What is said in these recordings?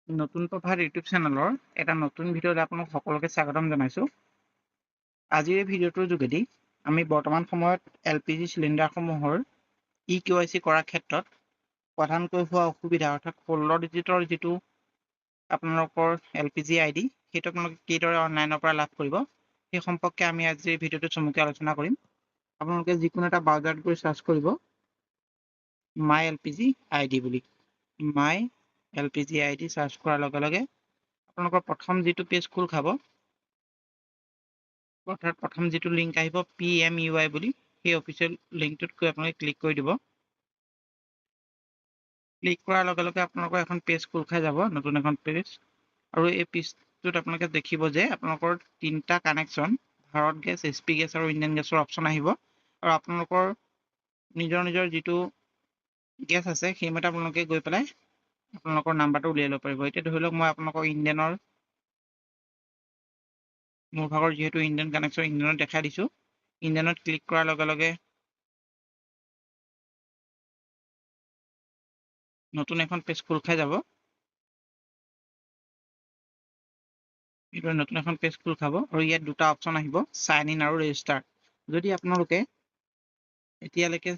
নতুন প্ৰভাত ইউটিউব চেনেলৰ এটা নতুন ভিডিঅ'লৈ আপোনালোক সকলোকে স্বাগতম জনাইছোঁ। আজিৰ এই ভিডিঅ'টোৰ যোগেদি আমি বৰ্তমান সময়ত LPG চিলিণ্ডাৰসমূহৰ EKYC কৰাৰ ক্ষেত্ৰত প্ৰধানকৈ হোৱা অসুবিধা অৰ্থাৎ 16 ডিজিটৰ যিটো আপোনালোকৰ LPG ID সেইটো আপোনালোকে কিদৰে অনলাইনৰ পৰা লাভ কৰিব সেই সম্পৰ্কে আমি আজিৰ এই ভিডিঅ'টো চমুকৈ আলোচনা কৰিম। আপোনালোকে যিকোনো এটা ব্ৰাউজাৰত গৈ চাৰ্চ কৰিব My LPG ID বুলি। My LPG ID চাৰ্চ কৰাৰ লগে লগে আপোনালোকৰ প্ৰথম যিটো পেজ খোল খাব অৰ্থাৎ প্ৰথম যিটো লিংক আহিব PMUI বুলি সেই অফিচিয়েল লিংকটোত গৈ আপোনালোকে ক্লিক কৰি দিব। ক্লিক কৰাৰ লগে লগে আপোনালোকৰ এখন পেজ খোল খাই যাব, নতুন এখন পেজ। আৰু এই পেজটোত আপোনালোকে দেখিব যে আপোনালোকৰ তিনিটা connection Bharat gas, HP gas আৰু ইণ্ডিয়ান গেছৰ অপশ্যন আহিব। আৰু আপোনালোকৰ নিজৰ যিটো গেছ আছে সেইমতে আপোনালোকে গৈ পেলাই আপোনালোকৰ নাম্বাৰটো উলিয়াই ল'ব পাৰিব। এতিয়া ধৰি লওক মই আপোনালোকৰ ইণ্ডিয়ানৰ মোৰ ভাগৰ যিহেতু ইণ্ডিয়ান কানেকশ্যন ইণ্ডিয়ানত দেখাই দিছোঁ। ইণ্ডিয়ানত ক্লিক কৰাৰ লগে লগে নতুন এখন পেজ খোল খাই যাব। এইদৰে নতুন এখন পেজ খোল খাব আৰু ইয়াত দুটা অপশ্যন আহিব, চাইন ইন আৰু ৰেজিষ্টাৰ। যদি আপোনালোকে এতিয়ালৈকে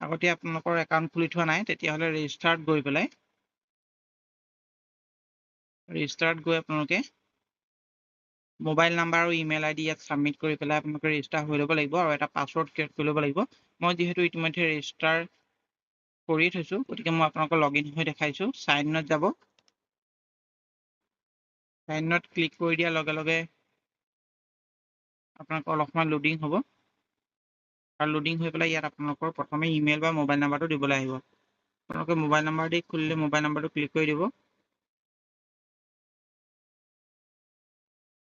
আগতে আপোনালোকৰ একাউণ্ট খুলি থোৱা নাই তেতিয়াহ'লে ৰেজিষ্টাৰত গৈ পেলাই ৰেজিষ্টাৰত গৈ আপোনালোকে মোবাইল নাম্বাৰ আৰু ইমেইল ID ইয়াত ছাবমিট কৰি পেলাই আপোনালোকে ৰেজিষ্টাৰ হৈ ল'ব লাগিব আৰু এটা পাছৱৰ্ড ক্ৰিয়েট কৰি ল'ব লাগিব। মই যিহেতু ইতিমধ্যে ৰেজিষ্টাৰ কৰি থৈছোঁ গতিকে মই আপোনালোকক লগ ইন হৈ দেখাইছোঁ। চাইন ইনত যাব। চাইন ইনত ক্লিক কৰি দিয়াৰ লগে লগে আপোনালোকৰ অলপ সময় লোডিং হ'ব আৰু লোডিং হৈ পেলাই ইয়াত আপোনালোকৰ প্ৰথমে ইমেইল বা মোবাইল নাম্বাৰটো দিবলৈ আহিব। আপোনালোকে মোবাইল নাম্বাৰ দি খুলিলে মোবাইল নাম্বাৰটো ক্লিক কৰি দিব।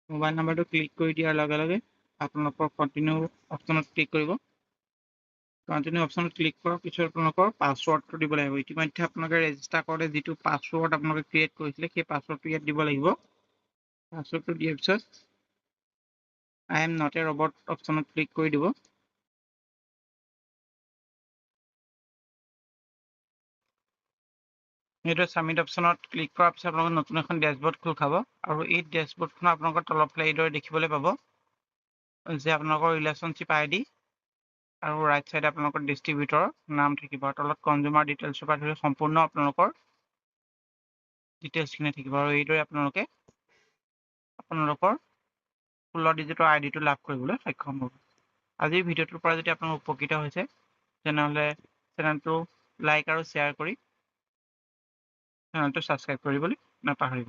মোবাইল নাম্বাৰটো ক্লিক কৰি দিয়াৰ লগে লগে আপোনালোকৰ কণ্টিনিউ অপশ্যনত ক্লিক কৰিব। কণ্টিনিউ অপশ্যনত ক্লিক কৰাৰ পিছত আপোনালোকৰ পাছৱৰ্ডটো দিব লাগিব। ইতিমধ্যে আপোনালোকে ৰেজিষ্টাৰ কৰোঁতে যিটো পাছৱৰ্ড আপোনালোকে ক্ৰিয়েট কৰিছিলে সেই পাছৱৰ্ডটো ইয়াত দিব লাগিব। পাছৱৰ্ডটো দিয়াৰ পিছত I am not a robot অপশ্যনত ক্লিক কৰি দিব। এইটো ছাবমিট অপশ্যনত ক্লিক কৰাৰ পিছত আপোনালোকৰ নতুন এখন ডেছবৰ্ড খোল খাব আৰু এই ডেছবৰ্ডখন আপোনালোকৰ তলৰফালে এইদৰে দেখিবলৈ পাব যে আপোনালোকৰ ৰিলেশ্যনশ্বিপ ID আৰু ৰাইট চাইডে আপোনালোকৰ ডিষ্ট্ৰিবিউটৰৰ নাম থাকিব আৰু তলত কনজিউমাৰ ডিটেইলছৰ পৰা ধৰি সম্পূৰ্ণ আপোনালোকৰ ডিটেইলছখিনি থাকিব আৰু এইদৰে আপোনালোকে আপোনালোকৰ 16 ডিজিটৰ ID লাভ কৰিবলৈ সক্ষম হ'ব। আজিৰ ভিডিঅ'টোৰ পৰা যদি আপোনালোক উপকৃত হৈছে তেনেহ'লে চেনেলটো লাইক আৰু শ্বেয়াৰ কৰি চেনেলটো ছাবস্ক্ৰাইব কৰিবলৈ নাপাহৰিব।